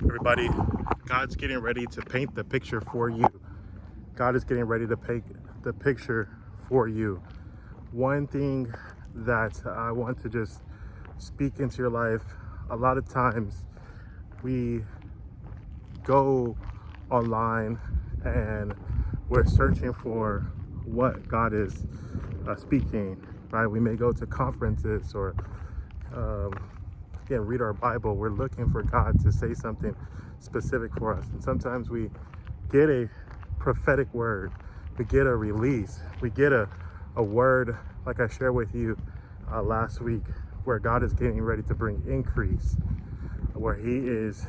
Everybody, God's getting ready to paint the picture for you. God is getting ready to paint the picture for you. One thing that I want to just speak into your life, a lot of times we go online and we're searching for what God is speaking, right? We may go to conferences or again, read our Bible. We're looking for God to say something specific for us. And sometimes we get a prophetic word, we get a release, we get a word like I shared with you last week, where God is getting ready to bring increase, where He is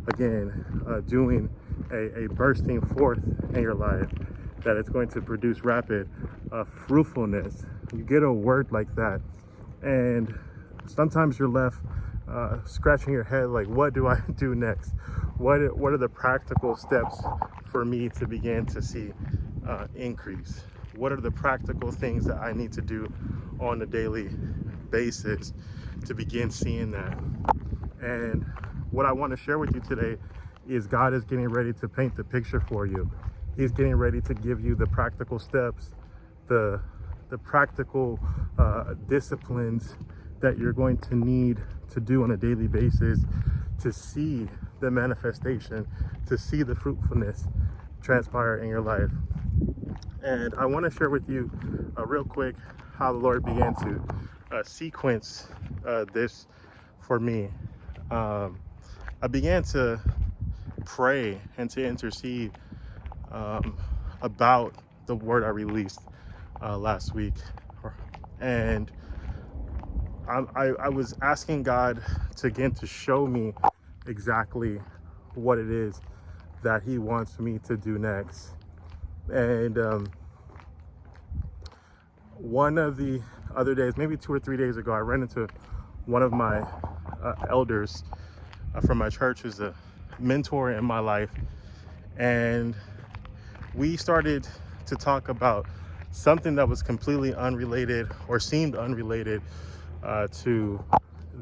again doing a bursting forth in your life, that it's going to produce rapid fruitfulness. You get a word like that, and sometimes you're left scratching your head like, what do I do next? What are the practical steps for me to begin to see increase? What are the practical things that I need to do on a daily basis to begin seeing that? And what I want to share with you today is God is getting ready to paint the picture for you. He's getting ready to give you the practical steps, the practical disciplines that you're going to need to do on a daily basis to see the manifestation, to see the fruitfulness transpire in your life. And I want to share with you real quick how the Lord began to sequence this for me. I began to pray and to intercede about the word I released last week. And I was asking God to again to show me exactly what it is that He wants me to do next. And one of the other days, maybe 2 or 3 days ago, I ran into one of my elders from my church, who's a mentor in my life. And we started to talk about something that was completely unrelated, or seemed unrelated to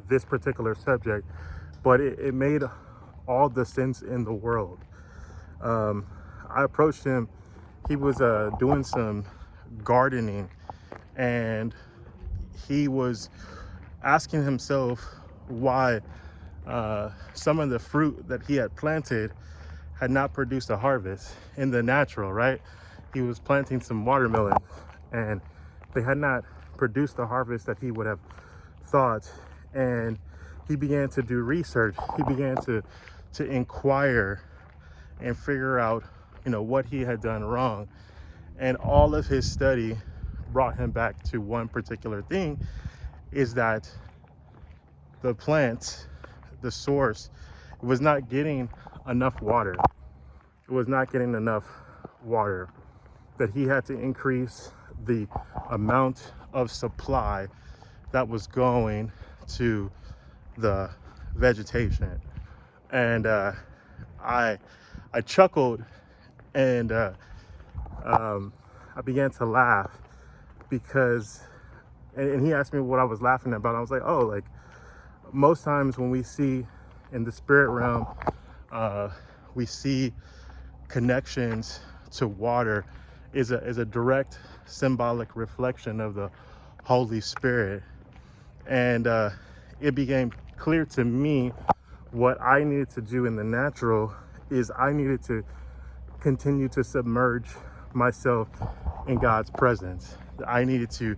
this particular subject, but it made all the sense in the world. I approached him. He was doing some gardening, and he was asking himself why some of the fruit that he had planted had not produced a harvest in the natural, right? He was planting some watermelon, and they had not produced the harvest that he would have thought. And he began to do research. He began to inquire and figure out, what he had done wrong. And all of his study brought him back to one particular thing, is that the plant, the source, was not getting enough water. It was not getting enough water, that he had to increase the amount of supply that was going to the vegetation. And I chuckled, and I began to laugh because, and he asked me what I was laughing about. I was like, oh, like most times when we see in the spirit realm, we see connections to water is a direct symbolic reflection of the Holy Spirit. And it became clear to me what I needed to do in the natural is I needed to continue to submerge myself in God's presence. I needed to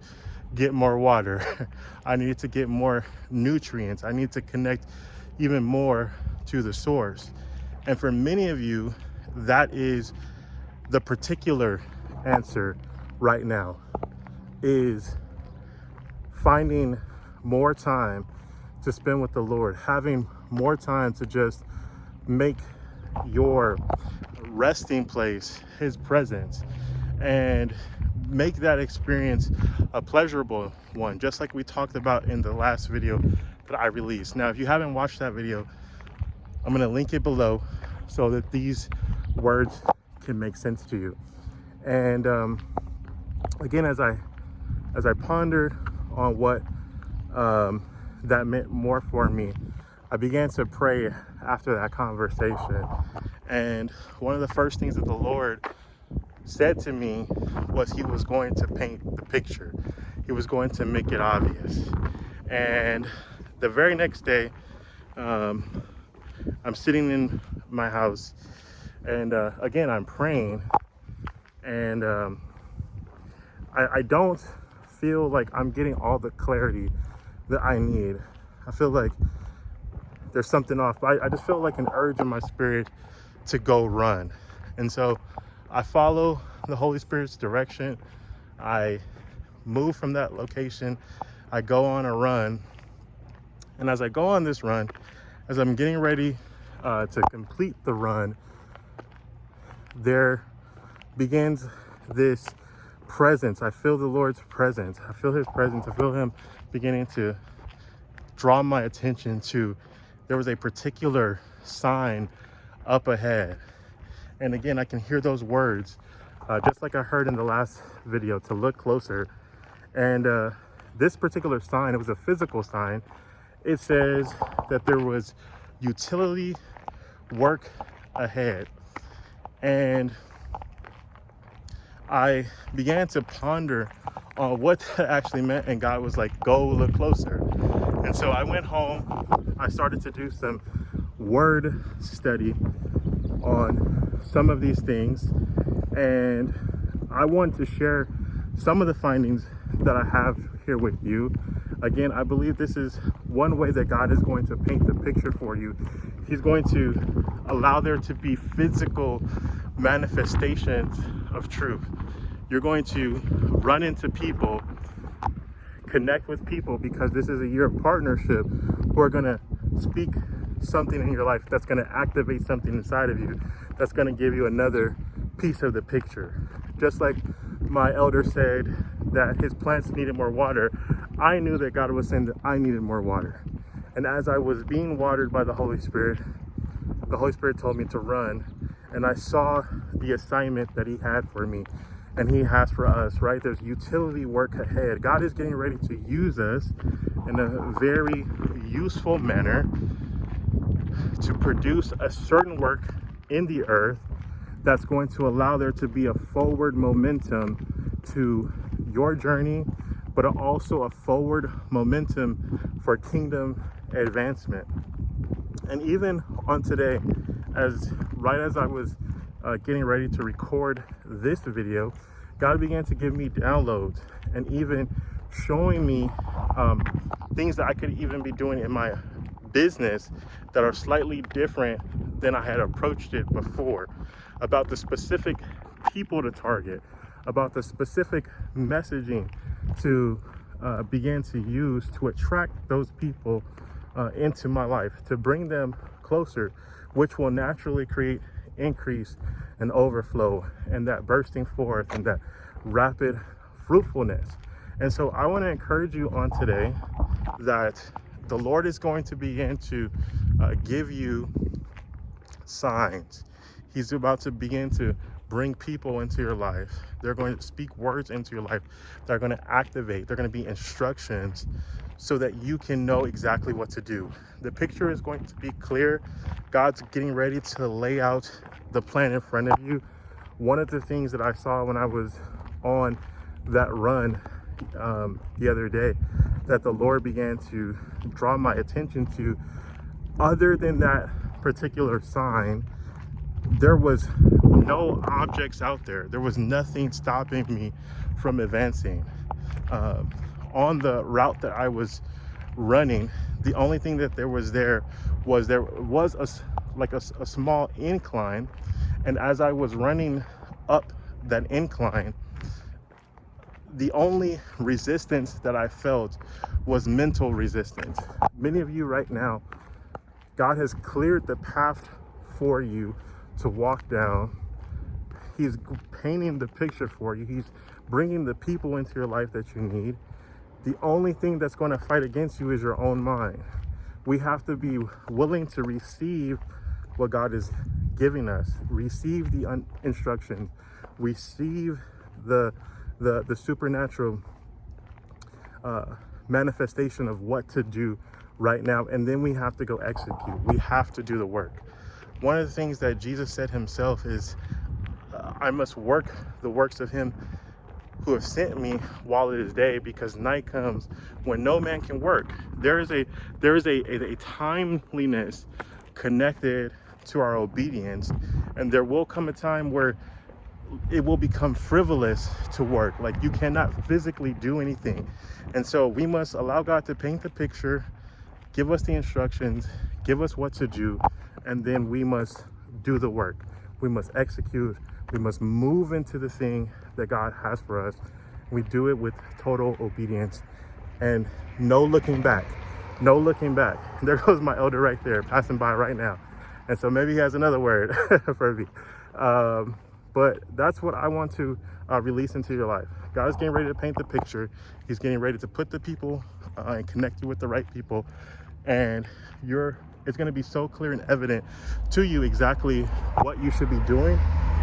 get more water. I needed to get more nutrients. I need to connect even more to the source. And for many of you, that is the particular answer right now, is finding more time to spend with the Lord, having more time to just make your resting place His presence, and make that experience a pleasurable one, just like we talked about in the last video that I released. Now, if you haven't watched that video, I'm going to link it below so that these words can make sense to you. And again, as I pondered on what that meant more for me, I began to pray after that conversation. And one of the first things that the Lord said to me was he was going to paint the picture. He was going to make it obvious. And the very next day, I'm sitting in my house, and again, I'm praying, and I don't feel like I'm getting all the clarity that I need. I feel like there's something off. I just feel like an urge in my spirit to go run. And so I follow the Holy Spirit's direction. I move from that location. I go on a run. And as I go on this run, as I'm getting ready to complete the run, there begins this presence. I feel the Lord's presence. I feel his presence. I feel him beginning to draw my attention to, there was a particular sign up ahead. And again, I can hear those words, just like I heard in the last video, to look closer. And this particular sign, it was a physical sign. It says that there was utility work ahead. And I began to ponder on what that actually meant, and God was like, go look closer. And so I went home. I started to do some word study on some of these things, and I want to share some of the findings that I have here with you. Again, I believe this is one way that God is going to paint the picture for you. He's going to allow there to be physical manifestations of truth. You're going to run into people, connect with people, because this is a year of partnership, who are going to speak something in your life that's going to activate something inside of you, that's going to give you another piece of the picture. Just like my elder said that his plants needed more water, I knew that God was saying that I needed more water. And as I was being watered by the Holy Spirit told me to run, and I saw the assignment that he had for me and he has for us, right? There's utility work ahead. God is getting ready to use us in a very useful manner to produce a certain work in the earth that's going to allow there to be a forward momentum to your journey, but also a forward momentum for kingdom advancement. And even on today, right as I was getting ready to record this video, God began to give me downloads and even showing me things that I could even be doing in my business that are slightly different than I had approached it before, about the specific people to target, about the specific messaging to begin to use to attract those people into my life, to bring them closer, which will naturally create increase and overflow and that bursting forth and that rapid fruitfulness. And so I want to encourage you on today that the Lord is going to begin to give you signs. He's about to begin to bring people into your life. They're going to speak words into your life. They're going to activate. They're going to be instructions so that you can know exactly what to do. The picture is going to be clear. God's getting ready to lay out the plan in front of you. One of the things that I saw when I was on that run the other day, that the Lord began to draw my attention to, other than that particular sign, there was no objects out there. There was nothing stopping me from advancing. On the route that I was running, the only thing that there was a small incline, and as I was running up that incline, the only resistance that I felt was mental resistance. Many of you right now, God has cleared the path for you to walk down. He's painting the picture for you. He's bringing the people into your life that you need. The only thing that's going to fight against you is your own mind. We have to be willing to receive what God is giving us, receive the instructions, receive the supernatural manifestation of what to do right now, and then we have to go execute. We have to do the work. One of the things that Jesus said himself is, I must work the works of him who have sent me while it is day, because night comes when no man can work. There is a timeliness connected to our obedience, and there will come a time where it will become frivolous to work. Like, you cannot physically do anything. And so we must allow God to paint the picture, give us the instructions, give us what to do, and then we must do the work. We must execute. We must move into the thing that God has for us. We do it with total obedience and no looking back. No looking back. There goes my elder right there, passing by right now. And so maybe he has another word for me. But that's what I want to release into your life. God is getting ready to paint the picture. He's getting ready to put the people and connect you with the right people. And it's going to be so clear and evident to you exactly what you should be doing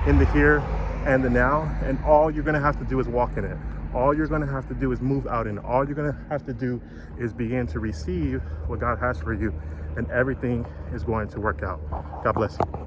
in the here and the now. And all you're going to have to do is walk in it. All you're going to have to do is move out in it. All you're going to have to do is begin to receive what God has for you. And everything is going to work out. God bless you.